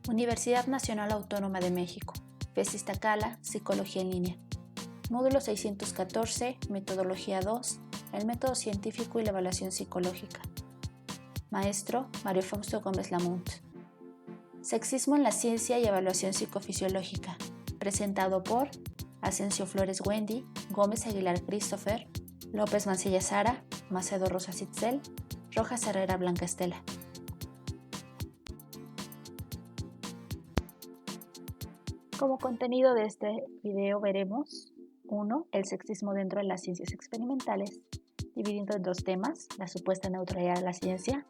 Universidad Nacional Autónoma de México, FES Iztacala, Psicología en línea. Módulo 614, Metodología 2, el método científico y la evaluación psicológica. Maestro, Mario Fausto Gómez Lamunt. Sexismo en la ciencia y evaluación psicofisiológica. Presentado por Asensio Flores Wendy, Gómez Aguilar Christopher, López Mancilla Sara, Macedo Rosas Itzel, Rojas Herrera Blanca Estela. Como contenido de este video veremos 1. El sexismo dentro de las ciencias experimentales, dividiendo en 2 temas, la supuesta neutralidad de la ciencia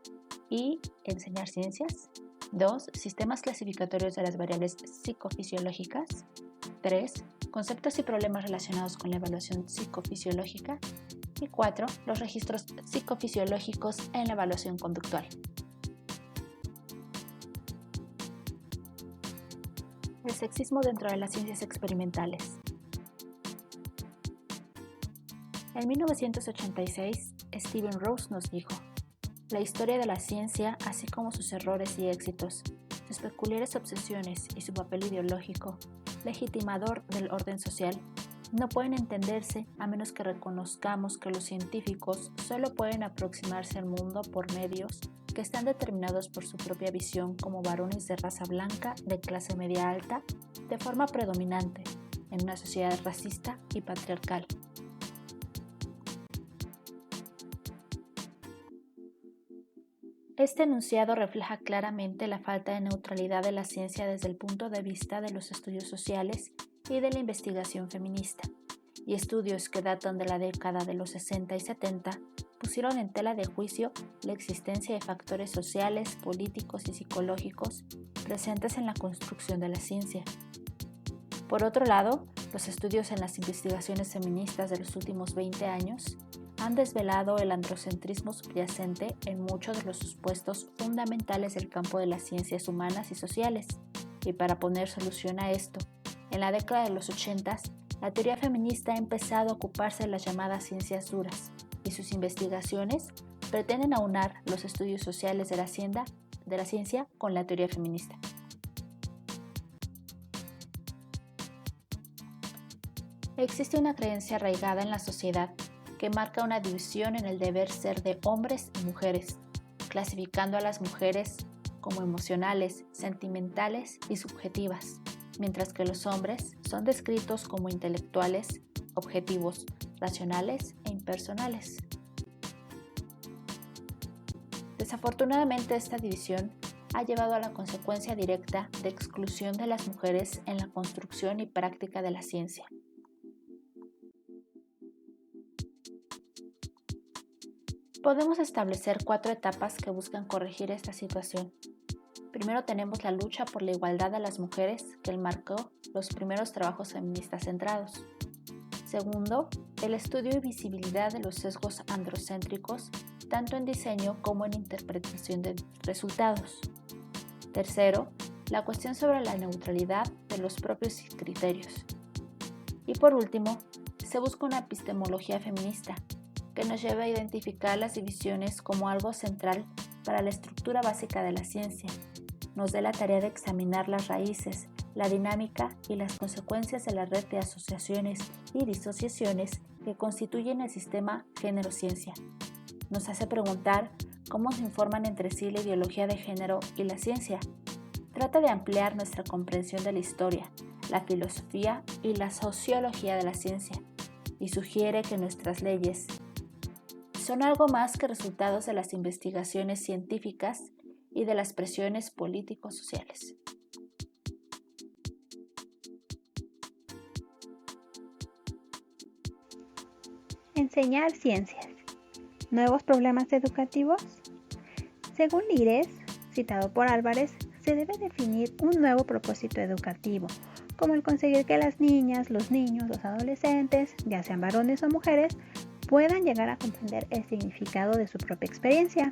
y enseñar ciencias. 2. Sistemas clasificatorios de las variables psicofisiológicas. 3. Conceptos y problemas relacionados con la evaluación psicofisiológica. Y 4. Los registros psicofisiológicos en la evaluación conductual. El sexismo dentro de las ciencias experimentales. En 1986, Steven Rose nos dijo: la historia de la ciencia, así como sus errores y éxitos, sus peculiares obsesiones y su papel ideológico, legitimador del orden social, no pueden entenderse a menos que reconozcamos que los científicos solo pueden aproximarse al mundo por medios que están determinados por su propia visión como varones de raza blanca de clase media alta, de forma predominante en una sociedad racista y patriarcal. Este enunciado refleja claramente la falta de neutralidad de la ciencia desde el punto de vista de los estudios sociales y de la investigación feminista, y estudios que datan de la década de los 60 y 70 pusieron en tela de juicio la existencia de factores sociales, políticos y psicológicos presentes en la construcción de la ciencia. Por otro lado, los estudios en las investigaciones feministas de los últimos 20 años han desvelado el androcentrismo subyacente en muchos de los supuestos fundamentales del campo de las ciencias humanas y sociales. Y para poner solución a esto, en la década de los 80, la teoría feminista ha empezado a ocuparse de las llamadas ciencias duras, y sus investigaciones pretenden aunar los estudios sociales de la ciencia con la teoría feminista. Existe una creencia arraigada en la sociedad que marca una división en el deber ser de hombres y mujeres, clasificando a las mujeres como emocionales, sentimentales y subjetivas, mientras que los hombres son descritos como intelectuales, objetivos, racionales e impersonales. Desafortunadamente, esta división ha llevado a la consecuencia directa de exclusión de las mujeres en la construcción y práctica de la ciencia. Podemos establecer 4 etapas que buscan corregir esta situación. Primero tenemos la lucha por la igualdad de las mujeres, que marcó los primeros trabajos feministas centrados. Segundo, el estudio y visibilidad de los sesgos androcéntricos, tanto en diseño como en interpretación de resultados. Tercero, la cuestión sobre la neutralidad de los propios criterios. Y por último, se busca una epistemología feminista, que nos lleva a identificar las divisiones como algo central para la estructura básica de la ciencia. Nos dé la tarea de examinar las raíces, la dinámica y las consecuencias de la red de asociaciones y disociaciones que constituyen el sistema género-ciencia. Nos hace preguntar cómo se informan entre sí la ideología de género y la ciencia. Trata de ampliar nuestra comprensión de la historia, la filosofía y la sociología de la ciencia, y sugiere que nuestras leyes son algo más que resultados de las investigaciones científicas y de las presiones político-sociales. Enseñar ciencias. ¿Nuevos problemas educativos? Según Lires, citado por Álvarez, se debe definir un nuevo propósito educativo, como el conseguir que las niñas, los niños, los adolescentes, ya sean varones o mujeres, puedan llegar a comprender el significado de su propia experiencia.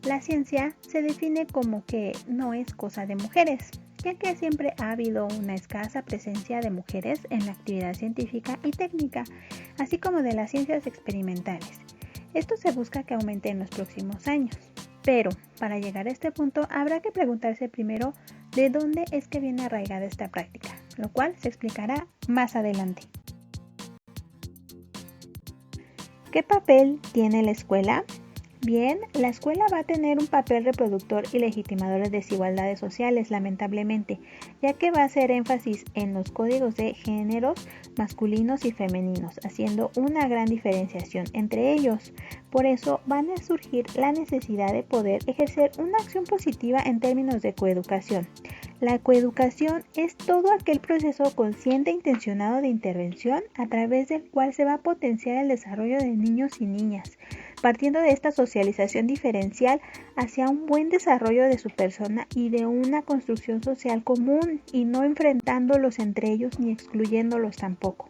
La ciencia se define como que no es cosa de mujeres, ya que siempre ha habido una escasa presencia de mujeres en la actividad científica y técnica, así como de las ciencias experimentales. Esto se busca que aumente en los próximos años. Pero, para llegar a este punto, habrá que preguntarse primero de dónde es que viene arraigada esta práctica, lo cual se explicará más adelante. ¿Qué papel tiene la escuela? Bien, la escuela va a tener un papel reproductor y legitimador de desigualdades sociales, lamentablemente, ya que va a hacer énfasis en los códigos de géneros masculinos y femeninos, haciendo una gran diferenciación entre ellos. Por eso van a surgir la necesidad de poder ejercer una acción positiva en términos de coeducación. La coeducación es todo aquel proceso consciente e intencionado de intervención a través del cual se va a potenciar el desarrollo de niños y niñas, partiendo de esta socialización diferencial hacia un buen desarrollo de su persona y de una construcción social común, y no enfrentándolos entre ellos ni excluyéndolos tampoco.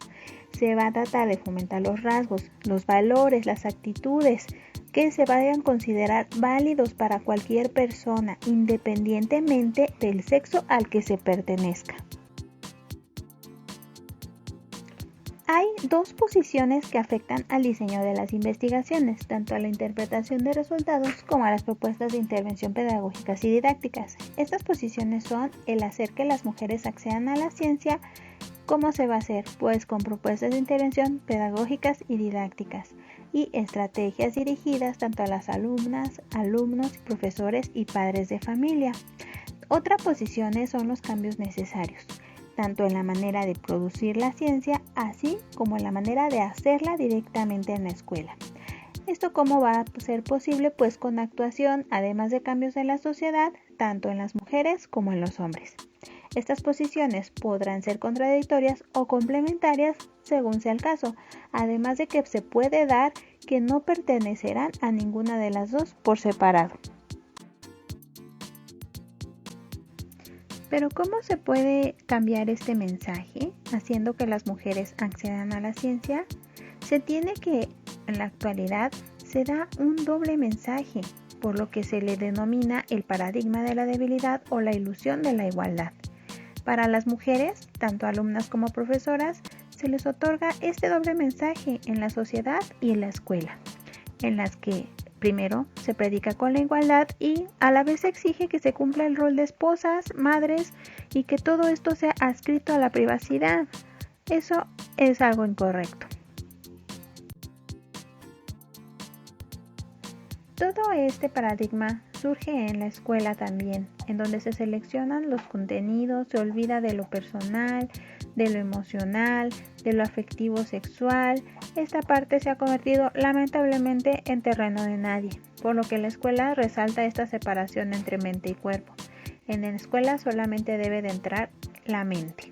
Se va a tratar de fomentar los rasgos, los valores, las actitudes que se vayan a considerar válidos para cualquier persona, independientemente del sexo al que se pertenezca. Hay dos posiciones que afectan al diseño de las investigaciones, tanto a la interpretación de resultados como a las propuestas de intervención pedagógicas y didácticas. Estas posiciones son el hacer que las mujeres accedan a la ciencia. ¿Cómo se va a hacer? Pues con propuestas de intervención pedagógicas y didácticas y estrategias dirigidas tanto a las alumnas, alumnos, profesores y padres de familia. Otras posiciones son los cambios necesarios, tanto en la manera de producir la ciencia, así como en la manera de hacerla directamente en la escuela. ¿Esto cómo va a ser posible? Pues con actuación, además de cambios en la sociedad, tanto en las mujeres como en los hombres. Estas posiciones podrán ser contradictorias o complementarias según sea el caso, además de que se puede dar que no pertenecerán a ninguna de las dos por separado. Pero ¿cómo se puede cambiar este mensaje haciendo que las mujeres accedan a la ciencia? Se tiene que, en la actualidad, se da un doble mensaje, por lo que se le denomina el paradigma de la debilidad o la ilusión de la igualdad. Para las mujeres, tanto alumnas como profesoras, se les otorga este doble mensaje en la sociedad y en la escuela, en las que primero se predica con la igualdad y a la vez se exige que se cumpla el rol de esposas, madres y que todo esto sea adscrito a la privacidad. Eso es algo incorrecto. Todo este paradigma surge en la escuela también, en donde se seleccionan los contenidos, se olvida de lo personal, de lo emocional, de lo afectivo sexual. Esta parte se ha convertido lamentablemente en terreno de nadie, por lo que la escuela resalta esta separación entre mente y cuerpo. En la escuela solamente debe de entrar la mente.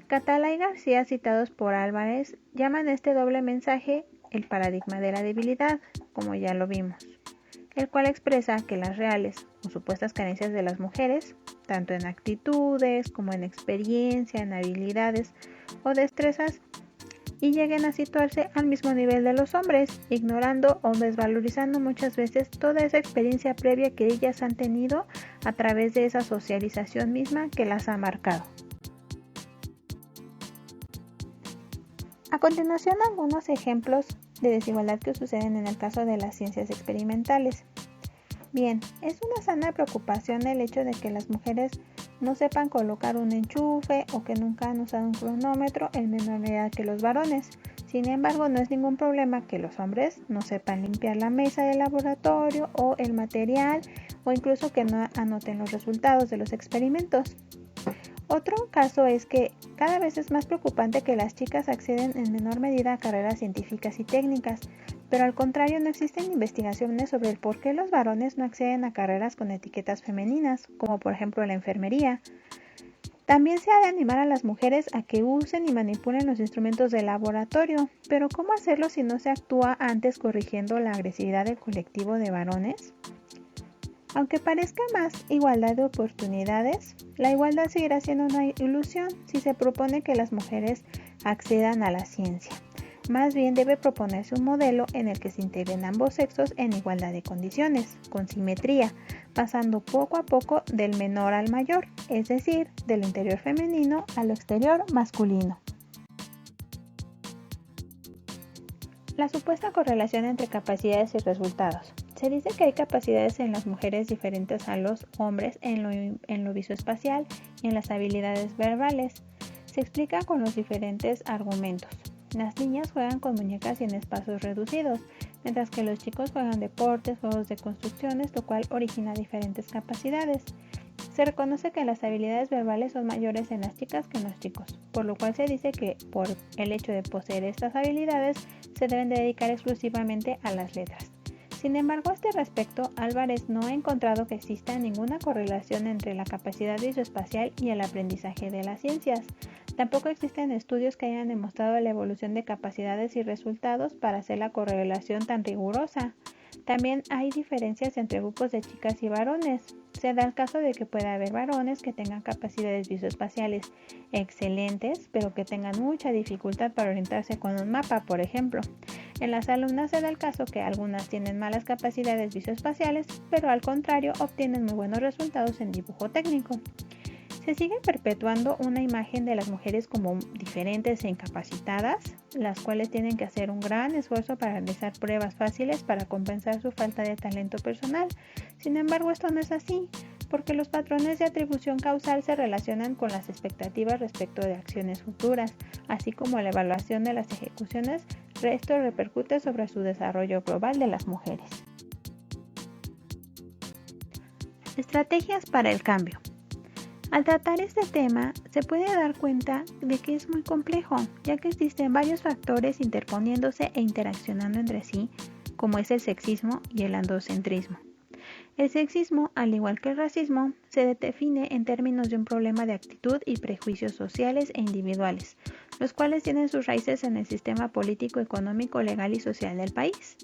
Catalá y García, citados por Álvarez, llaman este doble mensaje el paradigma de la debilidad, como ya lo vimos, el cual expresa que las reales o supuestas carencias de las mujeres, tanto en actitudes como en experiencia, en habilidades o destrezas, y lleguen a situarse al mismo nivel de los hombres, ignorando o desvalorizando muchas veces toda esa experiencia previa que ellas han tenido a través de esa socialización misma que las ha marcado. A continuación, algunos ejemplos de desigualdad que suceden en el caso de las ciencias experimentales. Bien, es una sana preocupación el hecho de que las mujeres no sepan colocar un enchufe o que nunca han usado un cronómetro en menor medida que los varones. Sin embargo, no es ningún problema que los hombres no sepan limpiar la mesa del laboratorio o el material, o incluso que no anoten los resultados de los experimentos. Otro caso es que cada vez es más preocupante que las chicas acceden en menor medida a carreras científicas y técnicas, pero al contrario no existen investigaciones sobre el por qué los varones no acceden a carreras con etiquetas femeninas, como por ejemplo la enfermería. También se ha de animar a las mujeres a que usen y manipulen los instrumentos de laboratorio, pero ¿cómo hacerlo si no se actúa antes corrigiendo la agresividad del colectivo de varones? Aunque parezca más igualdad de oportunidades, la igualdad seguirá siendo una ilusión si se propone que las mujeres accedan a la ciencia. Más bien debe proponerse un modelo en el que se integren ambos sexos en igualdad de condiciones, con simetría, pasando poco a poco del menor al mayor, es decir, del interior femenino a lo exterior masculino. La supuesta correlación entre capacidades y resultados. Se dice que hay capacidades en las mujeres diferentes a los hombres en lo visoespacial y en las habilidades verbales. Se explica con los diferentes argumentos. Las niñas juegan con muñecas y en espacios reducidos, mientras que los chicos juegan deportes, juegos de construcciones, lo cual origina diferentes capacidades. Se reconoce que las habilidades verbales son mayores en las chicas que en los chicos, por lo cual se dice que por el hecho de poseer estas habilidades se deben dedicar exclusivamente a las letras. Sin embargo, a este respecto, Álvarez no ha encontrado que exista ninguna correlación entre la capacidad visoespacial y el aprendizaje de las ciencias. Tampoco existen estudios que hayan demostrado la evolución de capacidades y resultados para hacer la correlación tan rigurosa. También hay diferencias entre grupos de chicas y varones. Se da el caso de que pueda haber varones que tengan capacidades visoespaciales excelentes, pero que tengan mucha dificultad para orientarse con un mapa, por ejemplo. En las alumnas se da el caso que algunas tienen malas capacidades visoespaciales, pero al contrario obtienen muy buenos resultados en dibujo técnico. Se sigue perpetuando una imagen de las mujeres como diferentes e incapacitadas, las cuales tienen que hacer un gran esfuerzo para realizar pruebas fáciles para compensar su falta de talento personal. Sin embargo, esto no es así, porque los patrones de atribución causal se relacionan con las expectativas respecto de acciones futuras, así como la evaluación de las ejecuciones. Esto repercute sobre su desarrollo global de las mujeres. Estrategias para el cambio. Al tratar este tema, se puede dar cuenta de que es muy complejo, ya que existen varios factores interponiéndose e interaccionando entre sí, como es el sexismo y el androcentrismo. El sexismo, al igual que el racismo, se define en términos de un problema de actitud y prejuicios sociales e individuales, los cuales tienen sus raíces en el sistema político, económico, legal y social del país.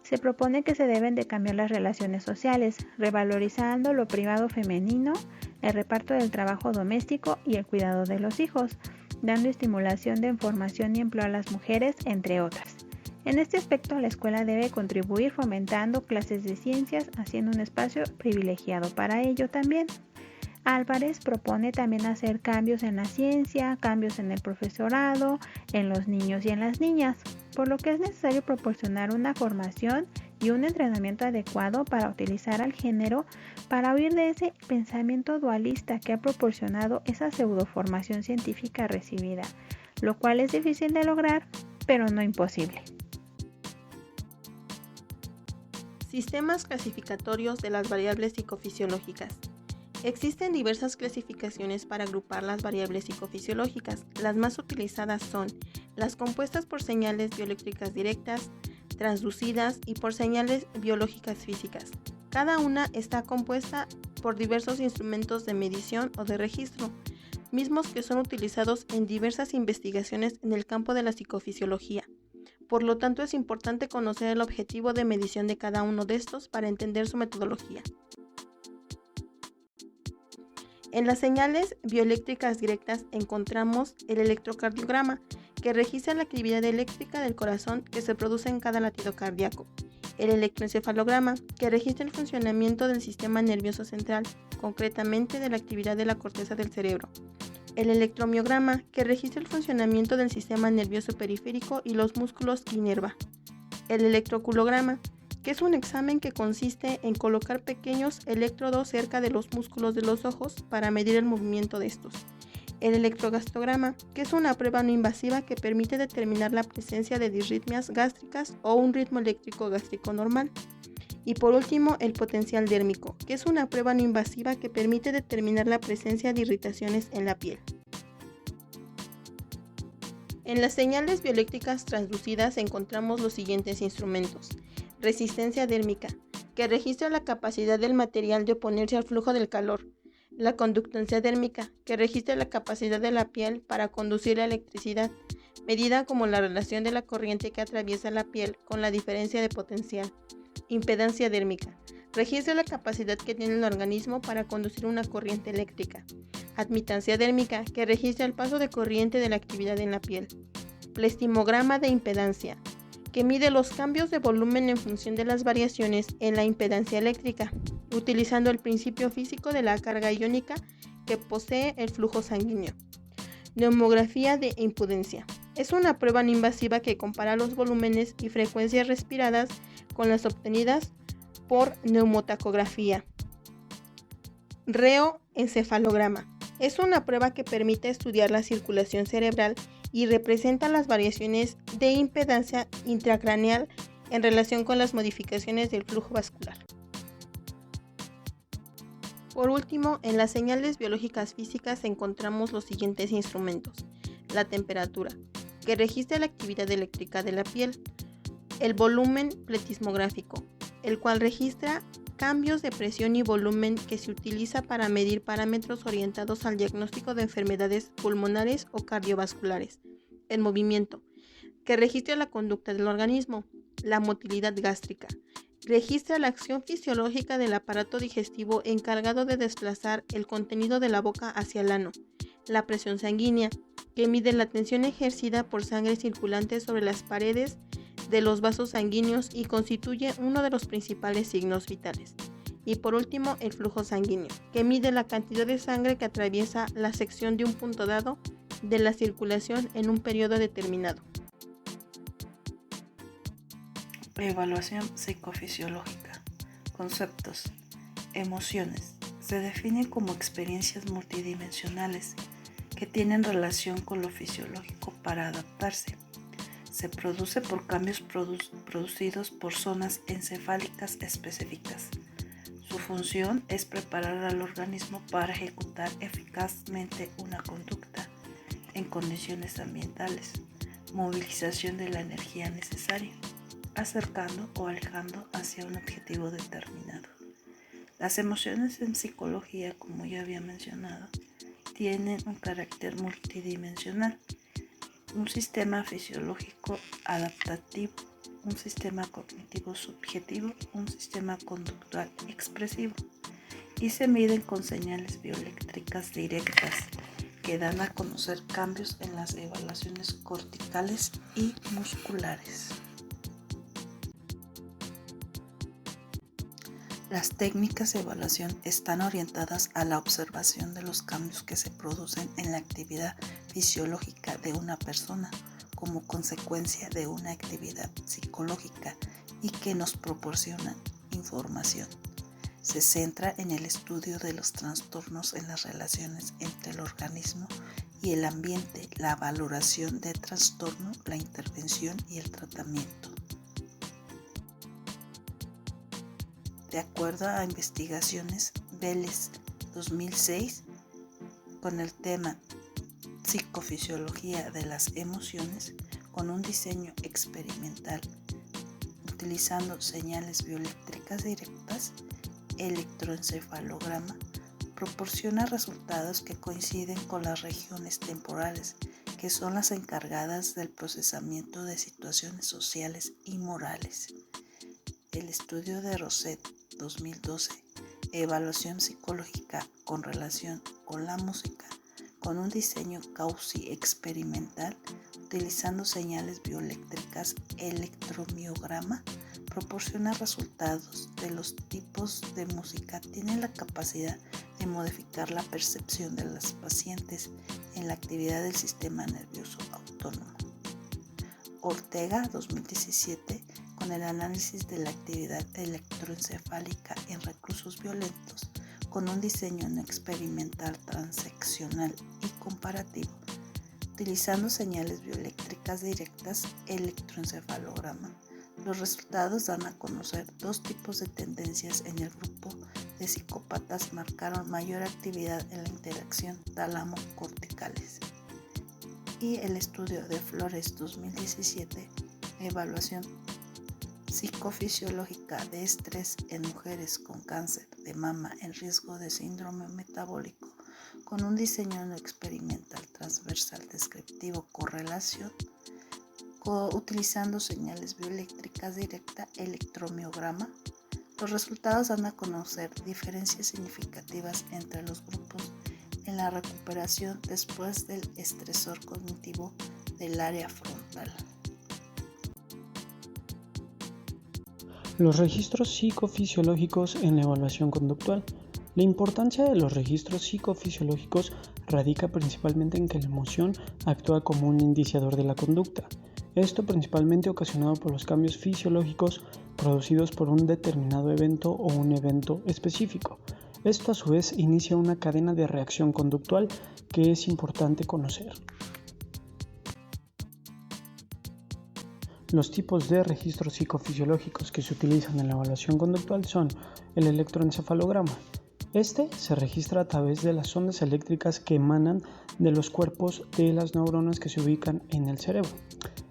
Se propone que se deben de cambiar las relaciones sociales, revalorizando lo privado femenino, el reparto del trabajo doméstico y el cuidado de los hijos, dando estimulación de formación y empleo a las mujeres, entre otras. En este aspecto, la escuela debe contribuir fomentando clases de ciencias, haciendo un espacio privilegiado para ello también. Álvarez propone también hacer cambios en la ciencia, cambios en el profesorado, en los niños y en las niñas, por lo que es necesario proporcionar una formación y un entrenamiento adecuado para utilizar al género para huir de ese pensamiento dualista que ha proporcionado esa pseudoformación científica recibida, lo cual es difícil de lograr, pero no imposible. Sistemas clasificatorios de las variables psicofisiológicas. Existen diversas clasificaciones para agrupar las variables psicofisiológicas. Las más utilizadas son las compuestas por señales bioeléctricas directas, transducidas y por señales biológicas físicas. Cada una está compuesta por diversos instrumentos de medición o de registro, mismos que son utilizados en diversas investigaciones en el campo de la psicofisiología. Por lo tanto, es importante conocer el objetivo de medición de cada uno de estos para entender su metodología. En las señales bioeléctricas directas encontramos el electrocardiograma, que registra la actividad eléctrica del corazón que se produce en cada latido cardíaco. El electroencefalograma, que registra el funcionamiento del sistema nervioso central, concretamente de la actividad de la corteza del cerebro. El electromiograma, que registra el funcionamiento del sistema nervioso periférico y los músculos y nerva. El electroculograma, que es un examen que consiste en colocar pequeños electrodos cerca de los músculos de los ojos para medir el movimiento de estos. El electrogastograma, que es una prueba no invasiva que permite determinar la presencia de disritmias gástricas o un ritmo eléctrico gástrico normal. Y por último, el potencial dérmico, que es una prueba no invasiva que permite determinar la presencia de irritaciones en la piel. En las señales bioeléctricas transducidas encontramos los siguientes instrumentos. Resistencia dérmica, que registra la capacidad del material de oponerse al flujo del calor. La conductancia dérmica, que registra la capacidad de la piel para conducir la electricidad, medida como la relación de la corriente que atraviesa la piel con la diferencia de potencial. Impedancia dérmica, registra la capacidad que tiene el organismo para conducir una corriente eléctrica. Admitancia dérmica, que registra el paso de corriente de la actividad en la piel. Plestimograma de impedancia, que mide los cambios de volumen en función de las variaciones en la impedancia eléctrica, utilizando el principio físico de la carga iónica que posee el flujo sanguíneo. Neumografía de impedancia. Es una prueba no invasiva que compara los volúmenes y frecuencias respiradas con las obtenidas por neumotacografía. Reoencefalograma. Es una prueba que permite estudiar la circulación cerebral y representa las variaciones de impedancia intracraneal en relación con las modificaciones del flujo vascular. Por último, en las señales biológicas físicas encontramos los siguientes instrumentos: la temperatura, que registra la actividad eléctrica de la piel; el volumen pletismográfico, el cual registra cambios de presión y volumen que se utiliza para medir parámetros orientados al diagnóstico de enfermedades pulmonares o cardiovasculares; el movimiento, que registra la conducta del organismo; la motilidad gástrica, registra la acción fisiológica del aparato digestivo encargado de desplazar el contenido de la boca hacia el ano; la presión sanguínea, que mide la tensión ejercida por sangre circulante sobre las paredes de los vasos sanguíneos y constituye uno de los principales signos vitales; y por último, el flujo sanguíneo, que mide la cantidad de sangre que atraviesa la sección de un punto dado de la circulación en un periodo determinado. Evaluación psicofisiológica. Conceptos. Emociones. Se definen como experiencias multidimensionales que tienen relación con lo fisiológico para adaptarse. Se produce por cambios producidos por zonas encefálicas específicas. Su función es preparar al organismo para ejecutar eficazmente una conducta en condiciones ambientales, movilización de la energía necesaria, acercando o alejando hacia un objetivo determinado. Las emociones en psicología, como ya había mencionado, tienen un carácter multidimensional: un sistema fisiológico adaptativo, un sistema cognitivo subjetivo, un sistema conductual expresivo, y se miden con señales bioeléctricas directas que dan a conocer cambios en las evaluaciones corticales y musculares. Las técnicas de evaluación están orientadas a la observación de los cambios que se producen en la actividad fisiológica de una persona como consecuencia de una actividad psicológica y que nos proporcionan información. Se centra en el estudio de los trastornos en las relaciones entre el organismo y el ambiente, la valoración de trastorno, la intervención y el tratamiento. De acuerdo a investigaciones Vélez 2006, con el tema Psicofisiología de las emociones, con un diseño experimental utilizando señales bioeléctricas directas, electroencefalograma proporciona resultados que coinciden con las regiones temporales, que son las encargadas del procesamiento de situaciones sociales y morales. El estudio de Roset 2012, evaluación psicológica con relación con la música, con un diseño Cauchy experimental, utilizando señales bioeléctricas, electromiograma, proporciona resultados de los tipos de música. Tiene la capacidad de modificar la percepción de los pacientes en la actividad del sistema nervioso autónomo. Ortega 2017, con el análisis de la actividad electroencefálica en reclusos violentos, con un diseño no experimental transeccional y comparativo, utilizando señales bioeléctricas directas, electroencefalograma. Los resultados dan a conocer dos tipos de tendencias en el grupo de psicópatas. Marcaron mayor actividad en la interacción tálamo-corticales. Y el estudio de Flores 2017, evaluación psicofisiológica de estrés en mujeres con cáncer de mama en riesgo de síndrome metabólico, con un diseño no experimental transversal descriptivo correlación, utilizando señales bioeléctricas directa, electromiograma. Los resultados dan a conocer diferencias significativas entre los grupos en la recuperación después del estresor cognitivo del área frontal. Los registros psicofisiológicos en la evaluación conductual. La importancia de los registros psicofisiológicos radica principalmente en que la emoción actúa como un indiciador de la conducta. Esto principalmente ocasionado por los cambios fisiológicos producidos por un determinado evento o un evento específico. Esto a su vez inicia una cadena de reacción conductual que es importante conocer. Los tipos de registros psicofisiológicos que se utilizan en la evaluación conductual son el electroencefalograma. Este se registra a través de las ondas eléctricas que emanan de los cuerpos de las neuronas que se ubican en el cerebro.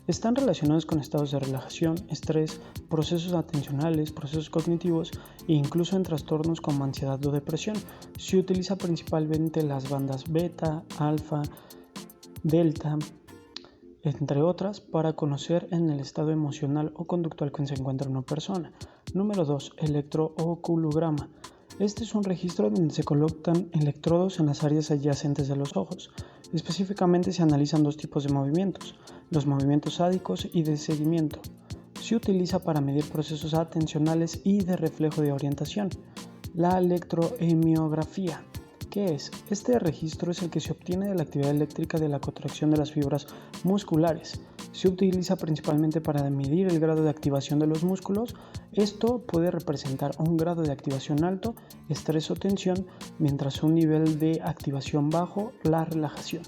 Están relacionados con estados de relajación, estrés, procesos atencionales, procesos cognitivos e incluso en trastornos como ansiedad o depresión. Se utiliza principalmente las bandas beta, alfa, delta, entre otras, para conocer en el estado emocional o conductual que se encuentra una persona. Número 2. Electrooculograma. Este es un registro donde se colocan electrodos en las áreas adyacentes de los ojos. Específicamente se analizan dos tipos de movimientos, los movimientos sádicos y de seguimiento. Se utiliza para medir procesos atencionales y de reflejo de orientación. La electrohemiografía. ¿Qué es? Este registro es el que se obtiene de la actividad eléctrica de la contracción de las fibras musculares. Se utiliza principalmente para medir el grado de activación de los músculos. Esto puede representar un grado de activación alto, estrés o tensión, mientras un nivel de activación bajo, la relajación.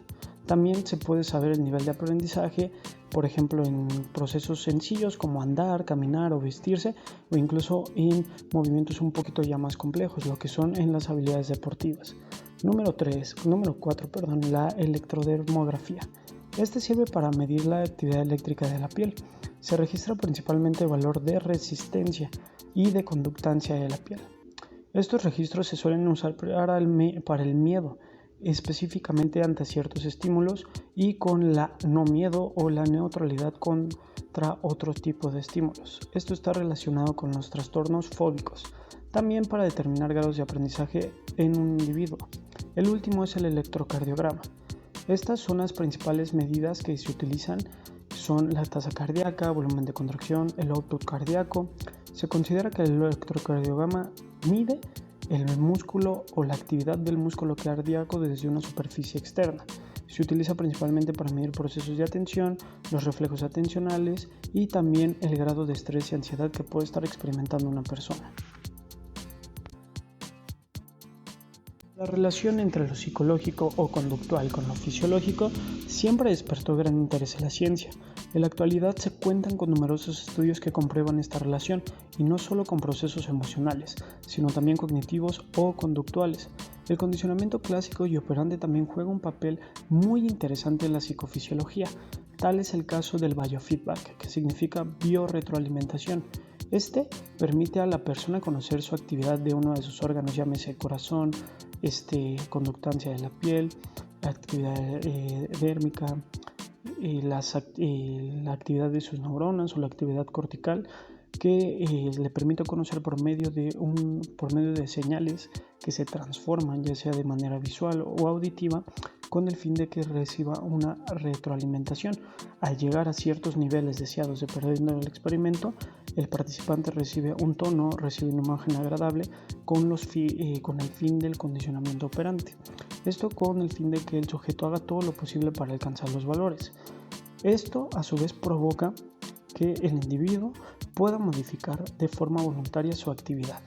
También se puede saber el nivel de aprendizaje, por ejemplo en procesos sencillos como andar, caminar o vestirse, o incluso en movimientos un poquito ya más complejos, lo que son en las habilidades deportivas. Número 4, la electrodermografía. Este sirve para medir la actividad eléctrica de la piel. Se registra principalmente el valor de resistencia y de conductancia de la piel. Estos registros se suelen usar para el miedo, específicamente ante ciertos estímulos, y con la no miedo o la neutralidad contra otro tipo de estímulos. Esto está relacionado con los trastornos fóbicos, también para determinar grados de aprendizaje en un individuo. El último es el electrocardiograma. Estas son las principales medidas que se utilizan, son la tasa cardíaca, volumen de contracción, el output cardíaco. Se considera que el electrocardiograma mide el músculo o la actividad del músculo cardíaco desde una superficie externa. Se utiliza principalmente para medir procesos de atención, los reflejos atencionales y también el grado de estrés y ansiedad que puede estar experimentando una persona. La relación entre lo psicológico o conductual con lo fisiológico siempre despertó gran interés en la ciencia. En la actualidad se cuentan con numerosos estudios que comprueban esta relación, y no solo con procesos emocionales, sino también cognitivos o conductuales. El condicionamiento clásico y operante también juega un papel muy interesante en la psicofisiología. Tal es el caso del biofeedback, que significa biorretroalimentación. Este permite a la persona conocer su actividad de uno de sus órganos, llámese corazón, conductancia de la piel, actividad dérmica, la actividad de sus neuronas o la actividad cortical, que le permite conocer por medio de señales que se transforman, ya sea de manera visual o auditiva, con el fin de que reciba una retroalimentación. Al llegar a ciertos niveles deseados dependiendo del experimento, el participante recibe un tono, recibe una imagen agradable con el fin del condicionamiento operante. Esto con el fin de que el sujeto haga todo lo posible para alcanzar los valores. Esto a su vez provoca que el individuo pueda modificar de forma voluntaria su actividad.